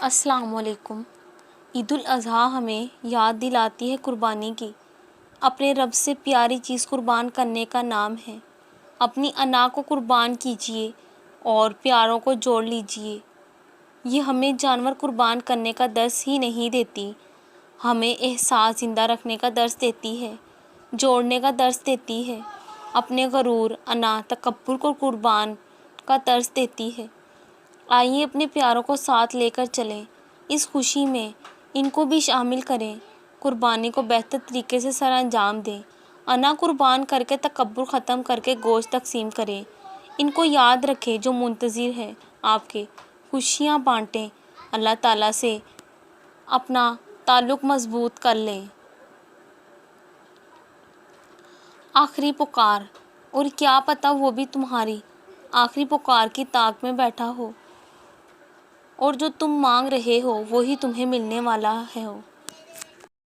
السلام علیکم۔ عید الاضحیٰ ہمیں یاد دلاتی ہے قربانی کی۔ اپنے رب سے پیاری چیز قربان کرنے کا نام ہے۔ اپنی انا کو قربان کیجیے اور پیاروں کو جوڑ لیجیے۔ یہ ہمیں جانور قربان کرنے کا درس ہی نہیں دیتی، ہمیں احساس زندہ رکھنے کا درس دیتی ہے، جوڑنے کا درس دیتی ہے، اپنے غرور، انا، تکبر کو قربان کا درس دیتی ہے۔ آئیے اپنے پیاروں کو ساتھ لے کر چلیں، اس خوشی میں ان کو بھی شامل کریں، قربانی کو بہتر طریقے سے سر انجام دیں، انا قربان کر کے تکبر ختم کر کے گوشت تقسیم کریں۔ ان کو یاد رکھیں جو منتظر ہے آپ کے، خوشیاں بانٹیں، اللہ تعالیٰ سے اپنا تعلق مضبوط کر لیں۔ آخری پکار، اور کیا پتہ وہ بھی تمہاری آخری پکار کی طاق میں بیٹھا ہو، اور جو تم مانگ رہے ہو وہی تمہیں ملنے والا ہے ہو۔